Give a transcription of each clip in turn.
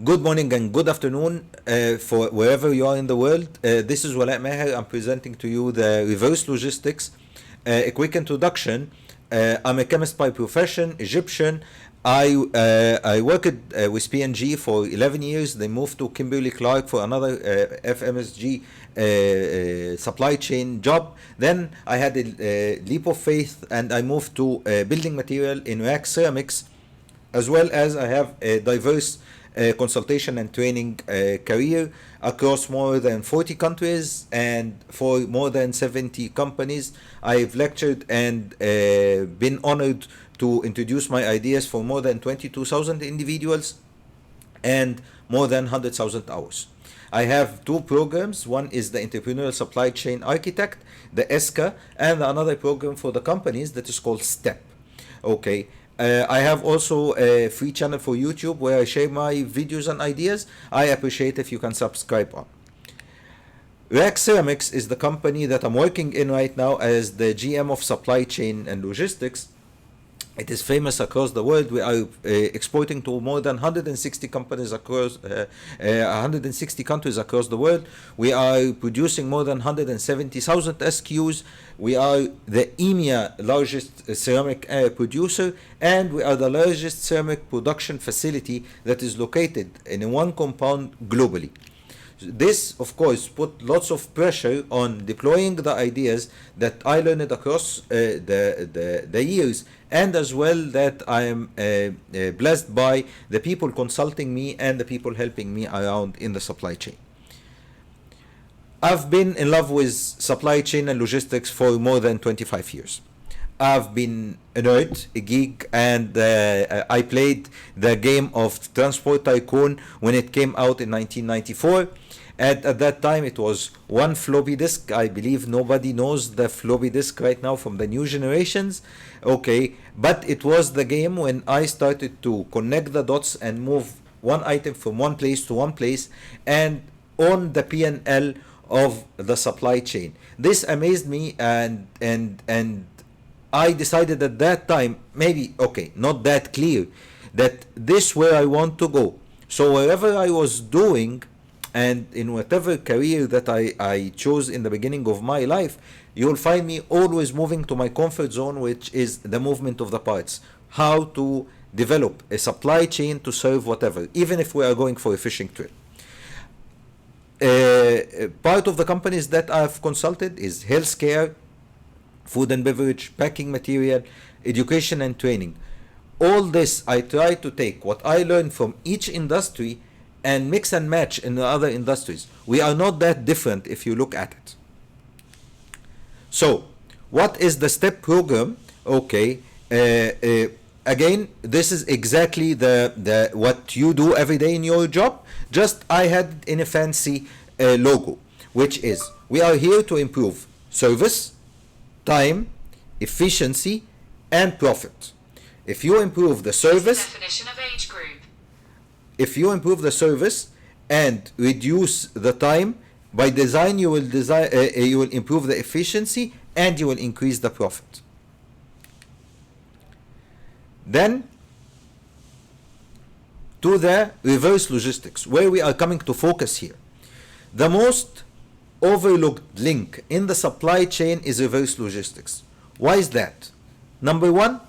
Good morning and good afternoon for wherever you are in the world. This is Wala Maher. I'm presenting to you the reverse logistics. A quick introduction. I'm a chemist by profession, Egyptian. I worked with P&G for 11 years. They moved to Kimberly-Clark for another FMSG supply chain job. Then I had a leap of faith and I moved to building material in rack ceramics, as well as I have a diverse consultation and training career across more than 40 countries and for more than 70 companies. I've lectured and been honored to introduce my ideas for more than 22,000 individuals and more than 100,000 hours. I have two programs. One is the Entrepreneurial Supply Chain Architect, the ESCA, and another program for the companies that is called STEP. Okay. I have also a free channel for YouTube where I share my videos and ideas. I appreciate if you can subscribe on. Rack Ceramics is the company that I'm working in right now as the GM of supply chain and logistics. It is famous across the world. We are exporting to more than 160 companies across 160 countries across the world. We are producing more than 170,000 SKUs. We are the EMEA largest ceramic producer, and we are the largest ceramic production facility that is located in one compound globally. This, of course, put lots of pressure on deploying the ideas that I learned across the years, and as well that I am blessed by the people consulting me and the people helping me around in the supply chain. I've been in love with supply chain and logistics for more than 25 years. I've been a nerd, a geek, and I played the game of Transport Tycoon when it came out in 1994. And at that time, it was one floppy disk. I believe nobody knows the floppy disk right now from the new generations. Okay, but it was the game when I started to connect the dots and move one item from one place to one place and own the P&L of the supply chain. This amazed me, and I decided at that time, maybe, okay, not that clear, that this where I want to go. So wherever I was doing, and in whatever career that I chose in the beginning of my life, you'll find me always moving to my comfort zone, which is the movement of the parts. How to develop a supply chain to serve whatever, even if we are going for a fishing trip. Part of the companies that I've consulted is healthcare, food and beverage, packing material, education and training. All this, I try to take what I learned from each industry and mix and match in the other industries. We are not that different if you look at it. So, what is the STEP program? Okay, again, this is exactly the what you do every day in your job. Just I had in a fancy logo, which is we are here to improve service, time, efficiency, and profit. If you improve the service, definition of age group. If you improve the service and reduce the time, by design you will improve the efficiency and you will increase the profit. Then to the reverse logistics, where we are coming to focus here. The most overlooked link in the supply chain is reverse logistics. Why is that? Number one,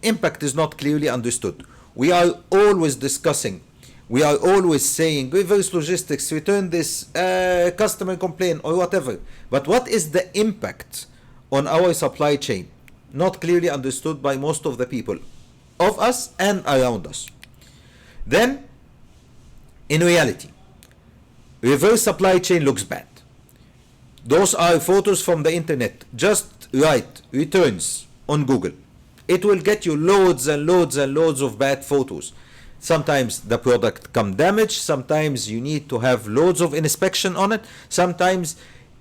impact is not clearly understood. We are always discussing, we are always saying reverse logistics, return this customer complaint or whatever. But what is the impact on our supply chain? Not clearly understood by most of the people of us and around us. Then, in reality, reverse supply chain looks bad. Those are photos from the internet. Just write returns on Google. It will get you loads and loads and loads of bad photos. Sometimes the product come damaged. Sometimes you need to have loads of inspection on it. Sometimes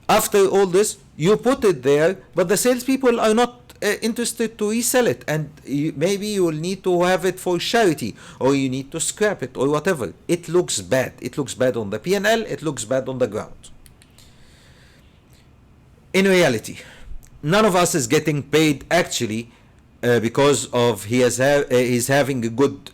after all this, you put it there, but the salespeople are not interested to resell it. And maybe you will need to have it for charity, or you need to scrap it or whatever. It looks bad. It looks bad on the P&L. It looks bad on the ground. In reality, none of us is getting paid actually because of he's having a good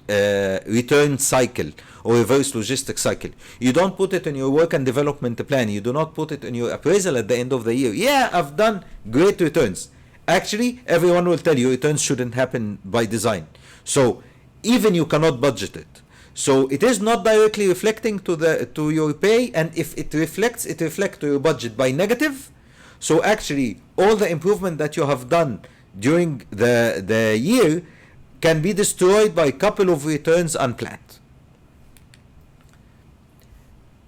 return cycle or reverse logistic cycle. You don't put it in your work and development plan. You do not put it in your appraisal at the end of the year. Yeah, I've done great returns. Actually, everyone will tell you returns shouldn't happen by design. So even you cannot budget it. So it is not directly reflecting to your pay, and if it reflects to your budget by negative. So actually all the improvement that you have done during the year can be destroyed by a couple of returns unplanned.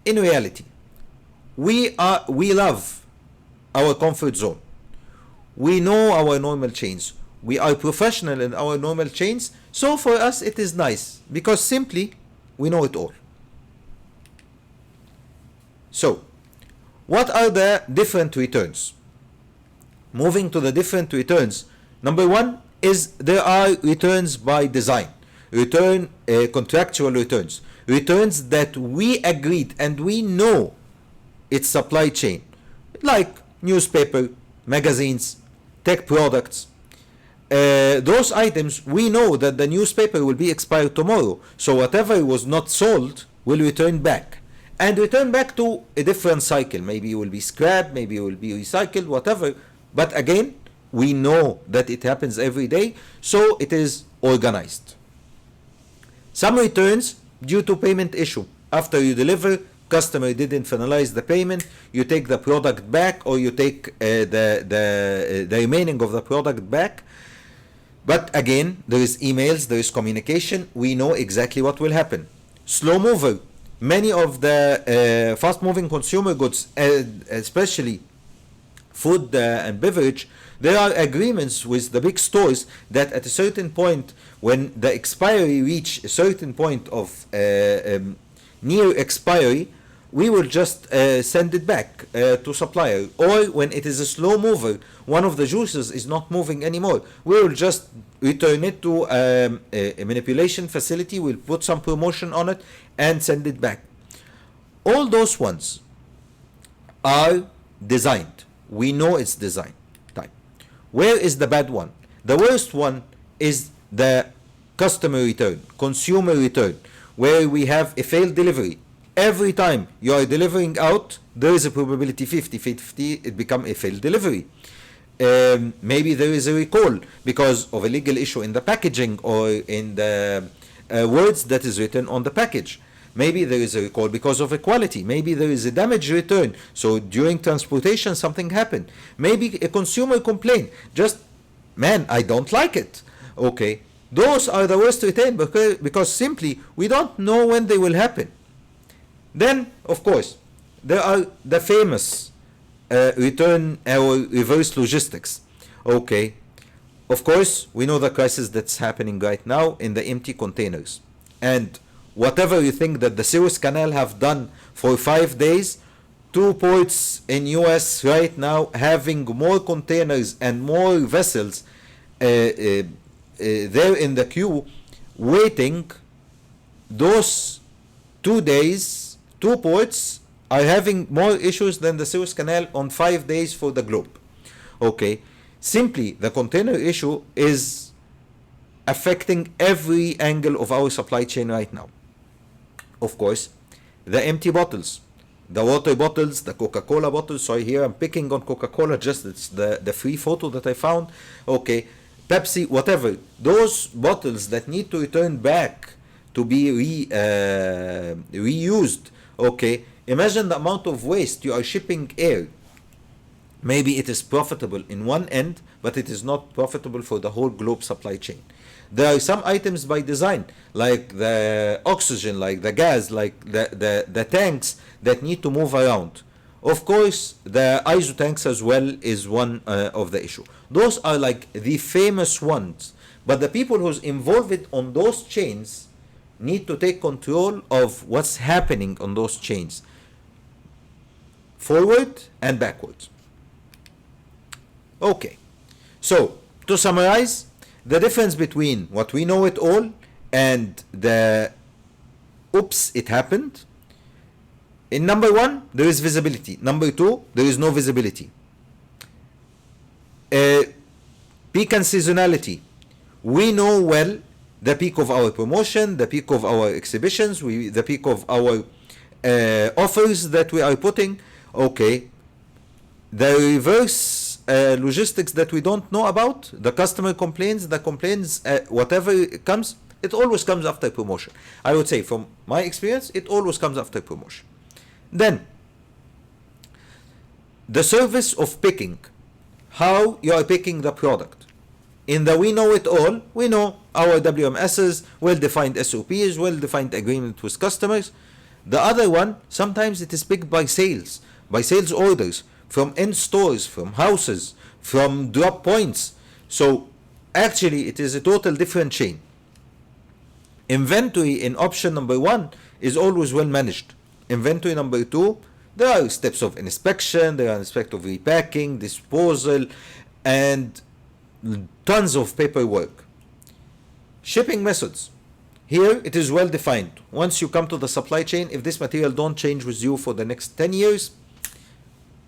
In reality, we love our comfort zone. We know our normal chains. We are professional in our normal chains. So for us it is nice because simply we know it all. So what are the different returns? Moving to the different returns, number one is there are returns by design, contractual returns, returns that we agreed and we know it's supply chain, like newspaper, magazines, tech products. Those items we know that the newspaper will be expired tomorrow, so whatever was not sold will return back and return back to a different cycle. Maybe it will be scrapped, maybe it will be recycled, whatever. But again, we know that it happens every day, so it is organized. Some returns due to payment issue. After you deliver, customer didn't finalize the payment, you take the product back, or you take the remaining of the product back. But again, there is emails, there is communication, we know exactly what will happen. Slow mover. Many of the fast moving consumer goods, especially food and beverage, there are agreements with the big stores that at a certain point, when the expiry reach a certain point of near expiry, we will just send it back to supplier. Or when it is a slow mover, one of the juices is not moving anymore, we will just return it to a manipulation facility, we'll put some promotion on it and send it back. All those ones are designed. We know it's designed type. Where is the bad one? The worst one is the customer return, consumer return, where we have a failed delivery. Every time you are delivering out, there is a probability 50-50 it become a failed delivery. Maybe there is a recall because of a legal issue in the packaging or in the words that is written on the package. Maybe there is a recall because of equality. Maybe there is a damage return. So during transportation something happened. Maybe a consumer complaint. Just, man, I don't like it. Okay. Those are the worst return because simply we don't know when they will happen. Then, of course, there are the famous return or reverse logistics. Okay. Of course, we know the crisis that's happening right now in the empty containers. And whatever you think that the Suez Canal have done for 5 days, 2 ports in US right now having more containers and more vessels there in the queue waiting. Those 2 days, 2 ports are having more issues than the Suez Canal on 5 days for the globe. Okay, simply the container issue is affecting every angle of our supply chain right now. Of course, the empty bottles, the water bottles, the Coca-Cola bottles. So here I'm picking on Coca-Cola, just it's the free photo that I found. Okay, Pepsi, whatever. Those bottles that need to return back to be reused. Okay, imagine the amount of waste you are shipping air. Maybe it is profitable in one end, but it is not profitable for the whole globe supply chain. There are some items by design, like the oxygen, like the gas, like the tanks that need to move around. Of course, the ISO tanks as well is one of the issue. Those are like the famous ones. But the people who's involved on those chains need to take control of what's happening on those chains, forward and backwards. Okay, so to summarize, the difference between what we know it all and the oops, it happened. In number 1, there is visibility. Number 2, there is no visibility. Peak and seasonality. we know well the peak of our promotion, the peak of our exhibitions, the peak of our offers that we are putting. Okay, the reverse logistics that we don't know about, the customer complains, whatever comes, it always comes after promotion. I would say from my experience, it always comes after promotion. Then, the service of picking, how you are picking the product. In the we know it all, we know our WMSs, well-defined SOPs, well-defined agreement with customers. The other one, sometimes it is picked by sales orders, from in stores, from houses, from drop points. So actually it is a total different chain. Inventory in option number 1 is always well managed. Inventory number 2, there are steps of inspection, there are steps of repacking, disposal, and tons of paperwork. Shipping methods. Here it is well defined. Once you come to the supply chain, if this material don't change with you for the next 10 years,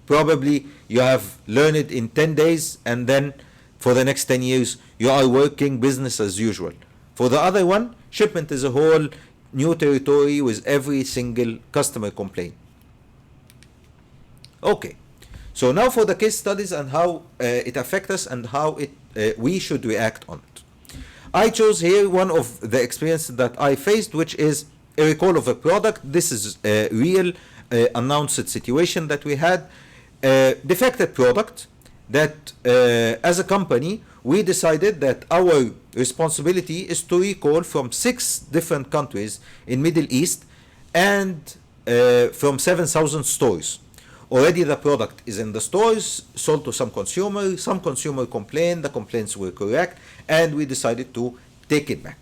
probably you have learned it in 10 days, and then for the next 10 years you are working business as usual. For the other one, shipment is a whole new territory with every single customer complaint. Okay, so now for the case studies and how it affects us and how we should react on it. I chose here one of the experiences that I faced, which is a recall of a product. This is a real announced situation that we had. Defective product that as a company we decided that our responsibility is to recall from 6 different countries in Middle East and from 7,000 stores. Already the product is in the stores, sold to some consumer complained, the complaints were correct, and we decided to take it back.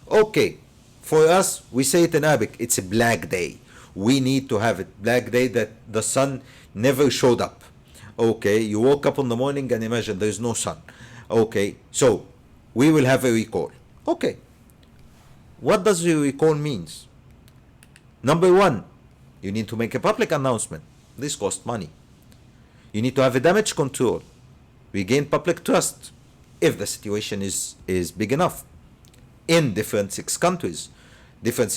Okay, for us, we say it in Arabic, it's a black day. We need to have it, black day that the sun never showed up. Okay, you woke up in the morning and imagine there is no sun. Okay, so we will have a recall. Okay, what does the recall means? Number 1, you need to make a public announcement. This costs money. You need to have a damage control. We gain public trust if the situation is big enough. In different 6 countries, different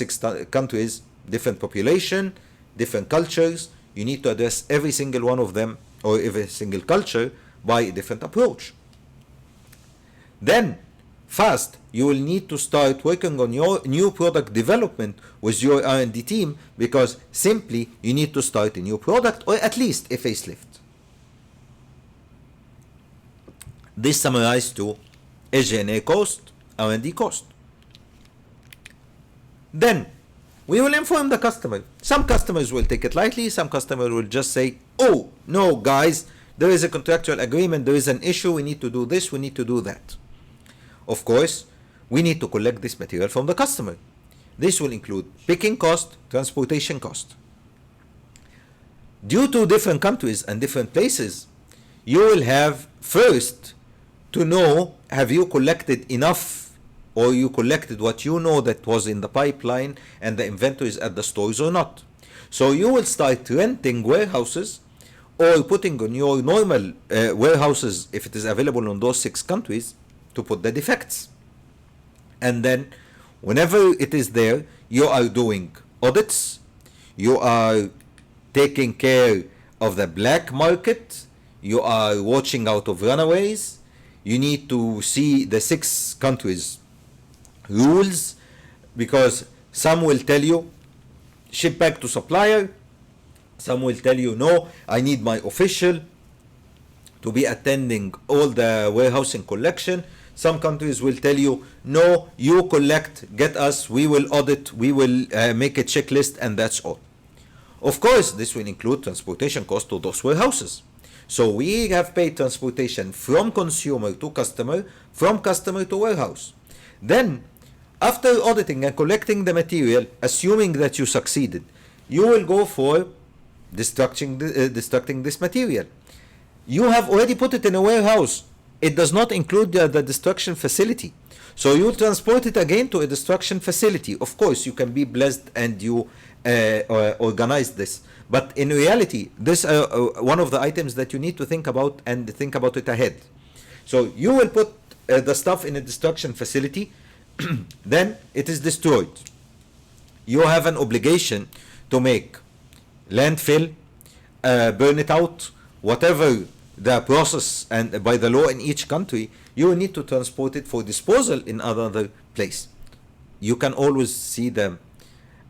population, different cultures, you need to address every single one of them or every single culture by a different approach. Then, fast, you will need to start working on your new product development with your R&D team, because simply you need to start a new product or at least a facelift. This summarized to SG&A cost, R&D cost. Then we will inform the customer. Some customers will take it lightly, some customers will just say, oh, no guys, there is a contractual agreement, there is an issue, we need to do this, we need to do that. Of course, we need to collect this material from the customer. This will include picking cost, transportation cost. Due to different countries and different places, you will have first to know, have you collected enough, or you collected what you know that was in the pipeline and the inventories at the stores or not. So you will start renting warehouses or putting on your normal warehouses, if it is available in those 6 countries, to put the defects. And then whenever it is there, you are doing audits, you are taking care of the black market, you are watching out of runaways, you need to see the 6 countries rules, because some will tell you ship back to supplier, some will tell you no, I need my official to be attending all the warehousing collection. Some countries will tell you, no, you collect, get us, we will audit, we will make a checklist, and that's all. Of course, this will include transportation cost to those warehouses. So we have paid transportation from consumer to customer, from customer to warehouse. Then, after auditing and collecting the material, assuming that you succeeded, you will go for destructing this material. You have already put it in a warehouse. It does not include the destruction facility. So you transport it again to a destruction facility. Of course, you can be blessed and you organize this. But in reality, this one of the items that you need to think about, and think about it ahead. So you will put the stuff in a destruction facility, then it is destroyed. You have an obligation to make landfill, burn it out, whatever the process and by the law in each country, you need to transport it for disposal in another place. You can always see the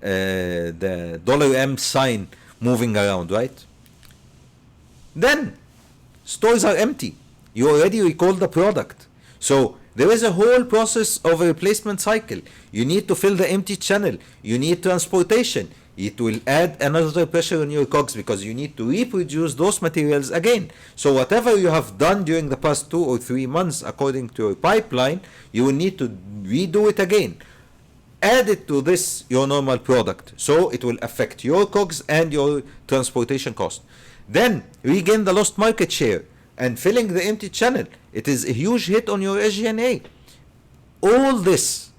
$M sign moving around, right? Then stores are empty. You already recalled the product. So there is a whole process of a replacement cycle. You need to fill the empty channel. You need transportation. It will add another pressure on your cogs because you need to reproduce those materials again. So whatever you have done during the past 2 or 3 months according to your pipeline, you will need to redo it again. Add it to this, your normal product. So it will affect your cogs and your transportation cost. Then regain the lost market share and filling the empty channel. It is a huge hit on your SG&A. All this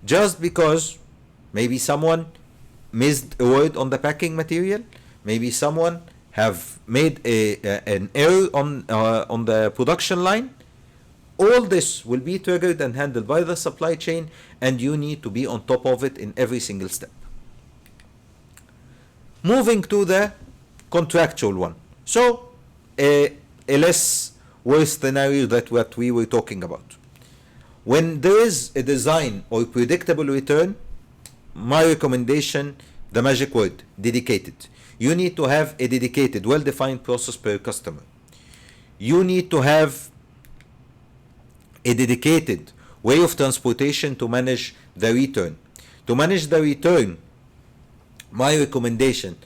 just because maybe someone missed a word on the packing material, maybe someone have made an error on the production line. All this will be triggered and handled by the supply chain, and you need to be on top of it in every single step. Moving to the contractual one. So a less worse scenario that what we were talking about. When there is a design or predictable return, my recommendation, the magic word, dedicated. You need to have a dedicated, well-defined process per customer. You need to have a dedicated way of transportation to manage the return. To manage the return, my recommendation,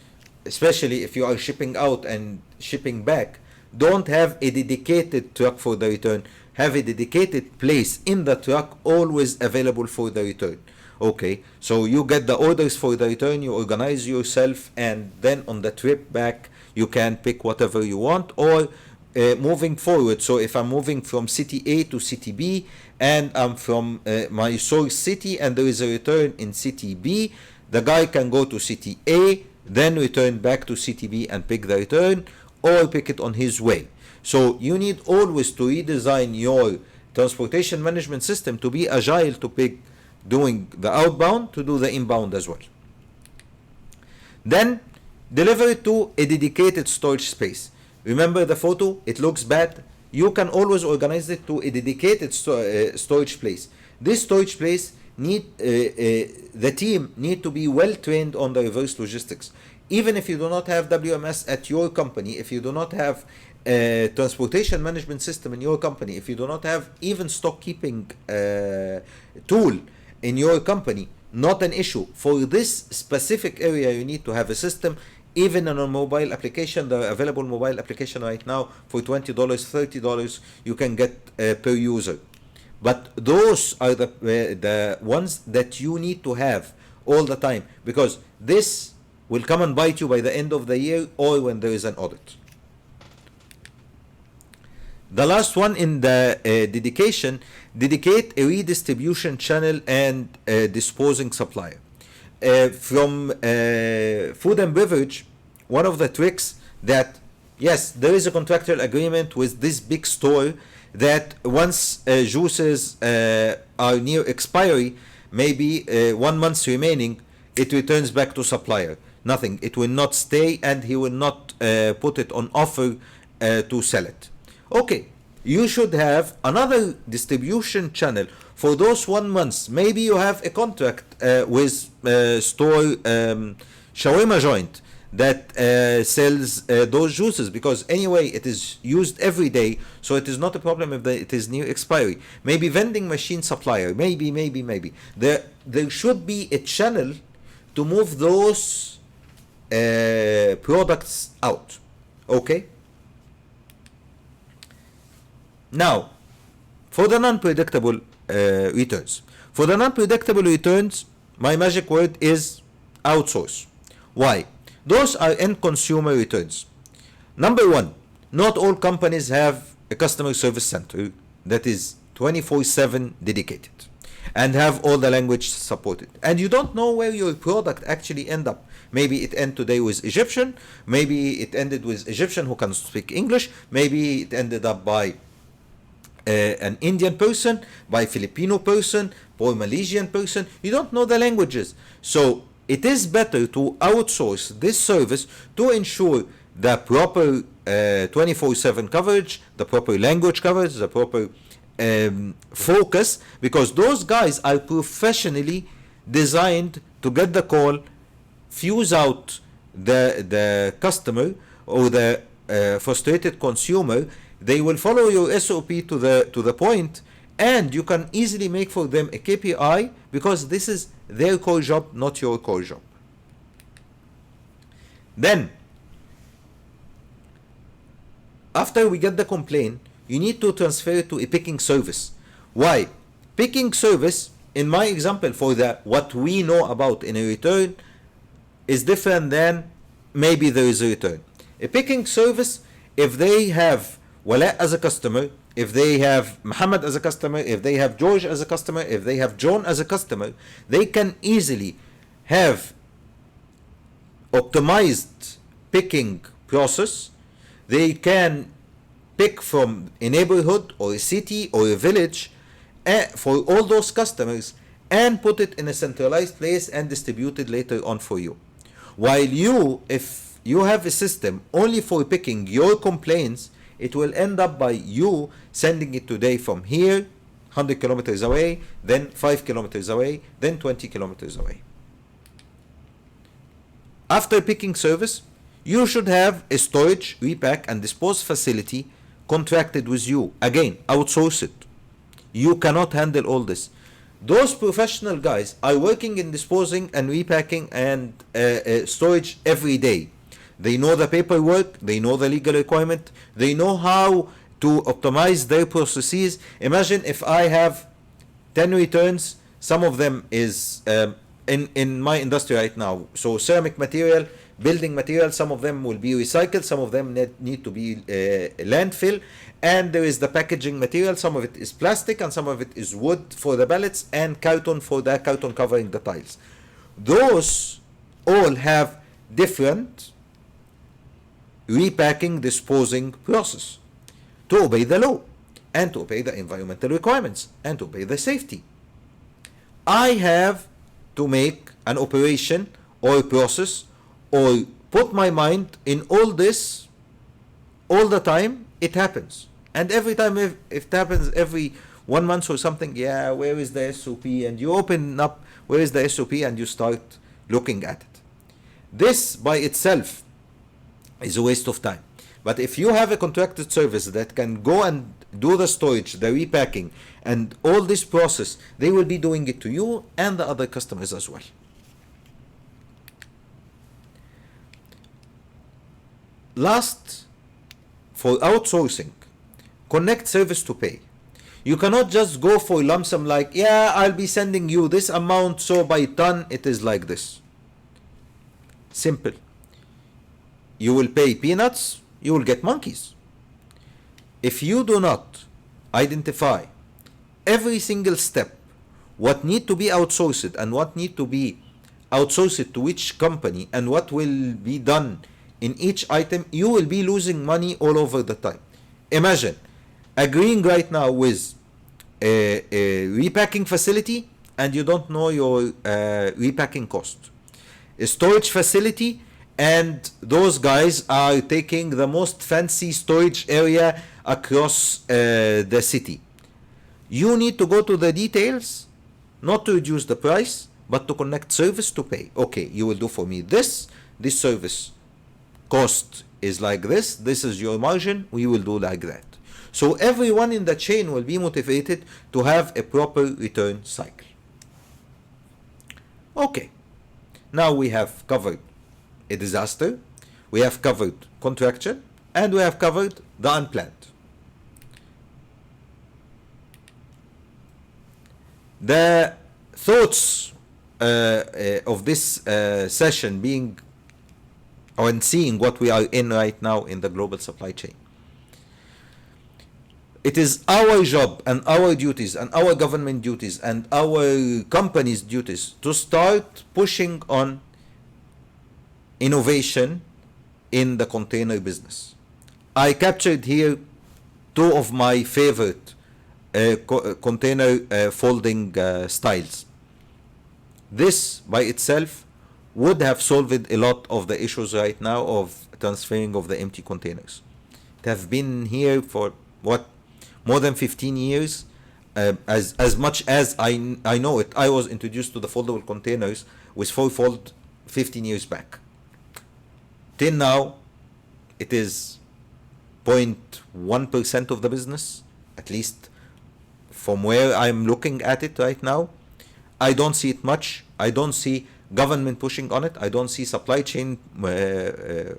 especially if you are shipping out and shipping back, don't have a dedicated truck for the return. Have a dedicated place in the truck always available for the return. Okay, so you get the orders for the return, you organize yourself, and then on the trip back you can pick whatever you want. Or moving forward, so if I'm moving from city A to city B and I'm from my source city and there is a return in city B, the guy can go to city A, then return back to city B and pick the return, or pick it on his way. So you need always to redesign your transportation management system to be agile, to pick doing the outbound, to do the inbound as well. Then deliver it to a dedicated storage space. Remember the photo, it looks bad. You can always organize it to a dedicated storage place. This storage place the team need to be well trained on the reverse logistics. Even if you do not have WMS at your company, if you do not have a transportation management system in your company, if you do not have even stock keeping tool in your company, not an issue. For this specific area, you need to have a system. Even on a mobile application, the available mobile application right now for $20, $30, you can get per user. But those are the ones that you need to have all the time, because this will come and bite you by the end of the year or when there is an audit. The last one in the dedication, dedicate a redistribution channel and disposing supplier. From food and beverage, one of the tricks that, yes, there is a contractual agreement with this big store that once juices are near expiry, maybe 1 month remaining, it returns back to supplier. Nothing. It will not stay, and he will not put it on offer to sell it. Okay, you should have another distribution channel for those 1 month. Maybe you have a contract with store shawarma joint that sells those juices, because anyway it is used every day, so it is not a problem if it is near expiry. Maybe vending machine supplier, maybe there should be a channel to move those products out. Okay, now for the non-predictable returns. For the non-predictable returns, my magic word is outsource. Why? Those are end consumer returns. Number one, not all companies have a customer service center that is 24/7 dedicated and have all the language supported. And you don't know where your product actually end up. Maybe it ended today with Egyptian, maybe it ended with Egyptian who can speak English, maybe it ended up by an Indian person, by Filipino person, or Malaysian person. You don't know the languages. So it is better to outsource this service to ensure the proper 24/7 coverage, the proper language coverage, the proper focus, because those guys are professionally designed to get the call, fuse out the customer or the frustrated consumer. They will follow your SOP to the point, and you can easily make for them a KPI, because this is their core job, not your core job. Then, after we get the complaint, you need to transfer it to a picking service. Why? Picking service, in my example, for the what we know about in a return, is different than maybe there is a return. A picking service, if they have Wala as a customer, if they have Muhammad as a customer, if they have George as a customer, if they have John as a customer, they can easily have optimized picking process. They can pick from a neighborhood or a city or a village for all those customers and put it in a centralized place and distribute it later on for you. While you, if you have a system only for picking your complaints, it will end up by you sending it today from here, 100 kilometers away, then 5 kilometers away, then 20 kilometers away. After picking service, you should have a storage, repack, and dispose facility contracted with you. Again, outsource it. You cannot handle all this. Those professional guys are working in disposing and repacking and storage every day. They know the paperwork, they know the legal requirement, they know how to optimize their processes. Imagine if I have 10 returns, some of them is in my industry right now. So ceramic material, building material, some of them will be recycled, some of them need to be landfill, and there is the packaging material, some of it is plastic and some of it is wood for the pallets and carton for the carton covering the tiles. Those all have different repacking, disposing process to obey the law and to obey the environmental requirements and to obey the safety. I have to make an operation or a process or put my mind in all this all the time. It happens, and every time if it happens every 1 month or something, yeah, where is the SOP? And you open up where is the SOP and you start looking at it. This by itself is a waste of time. But if you have a contracted service that can go and do the storage, the repacking, and all this process, they will be doing it to you and the other customers as well. Last, for outsourcing, connect service to pay. You cannot just go for lump sum like, yeah, I'll be sending you this amount, so by ton it is like this. Simple. You will pay peanuts, you will get monkeys. If you do not identify every single step, what need to be outsourced and what need to be outsourced to which company and what will be done in each item, you will be losing money all over the time. Imagine agreeing right now with a repacking facility and you don't know your repacking cost. A storage facility, and those guys are taking the most fancy storage area across the city. You need to go to the details, not to reduce the price, but to connect service to pay. Okay, you will do for me this service cost is like this is your margin, we will do like that. So everyone in the chain will be motivated to have a proper return cycle. Okay, now we have covered a disaster, we have covered contraction, and we have covered the unplanned. The thoughts of this session being and seeing what we are in right now in the global supply chain. It is our job and our duties and our government duties and our companies' duties to start pushing on innovation in the container business. I captured here two of my favorite container folding styles. This by itself would have solved a lot of the issues right now of transferring of the empty containers. It have been here for what, more than 15 years. As much as I know it, I was introduced to the foldable containers with 4-fold 15 years back. Till now, it is 0.1% of the business, at least from where I'm looking at it right now. I don't see it much. I don't see government pushing on it. I don't see supply chain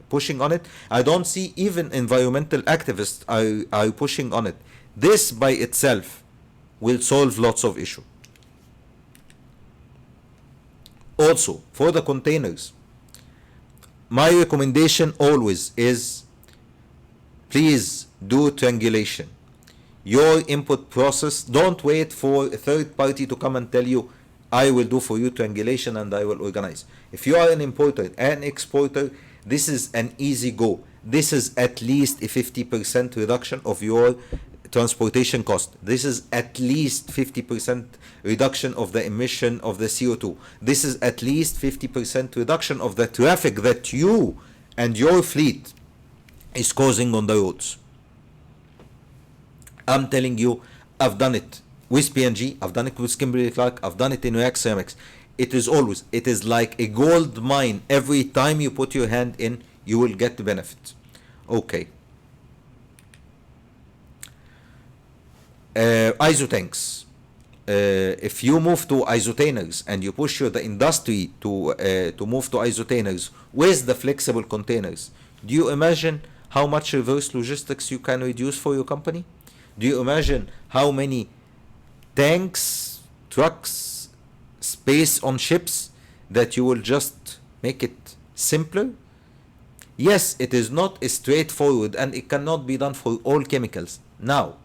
pushing on it. I don't see even environmental activists are pushing on it. This by itself will solve lots of issues. Also, for the containers, my recommendation always is, please do triangulation. Your input process, don't wait for a third party to come and tell you, I will do for you triangulation and I will organize. If you are an importer and exporter, this is an easy go. This is at least a 50% reduction of your transportation cost. This is at least 50% reduction of the emission of the CO2. This is at least 50% reduction of the traffic that you and your fleet is causing on the roads. I'm telling you, I've done it with P&G, I've done it with Kimberly-Clark, I've done it in React Ceramics. It is like a gold mine. Every time you put your hand in, you will get the benefit. Okay. ISO tanks. If you move to isotainers and you push the industry to move to isotainers with the flexible containers, do you imagine how much reverse logistics you can reduce for your company? Do you imagine how many tanks, trucks, space on ships that you will just make it simpler? Yes, it is not straightforward and it cannot be done for all chemicals. Now,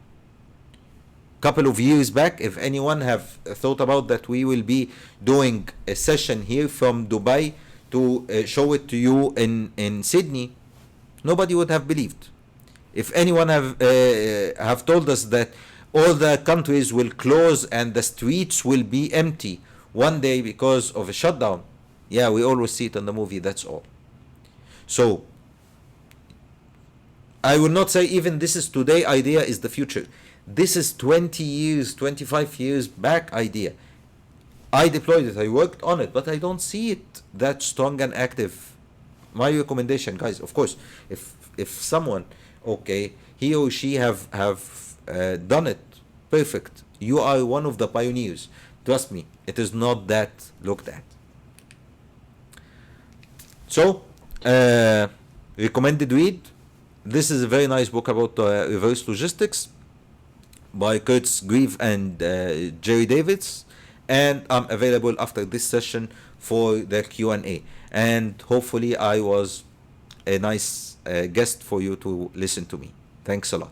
couple of years back, if anyone have thought about that we will be doing a session here from Dubai to show it to you in Sydney, nobody would have believed. If anyone have told us that all the countries will close and the streets will be empty one day because of a shutdown, yeah, we always see it in the movie, that's all. So I will not say even this is today idea is the future. This is 20 years, 25 years back idea. I deployed it, I worked on it, but I don't see it that strong and active. My recommendation, guys, of course, if someone, okay, he or she have done it, perfect. You are one of the pioneers. Trust me, it is not that looked at. So, recommended read. This is a very nice book about reverse logistics by Curtis Grieve and Jerry Davids, and I'm available after this session for the Q&A, and hopefully I was a nice guest for you to listen to me. Thanks a lot.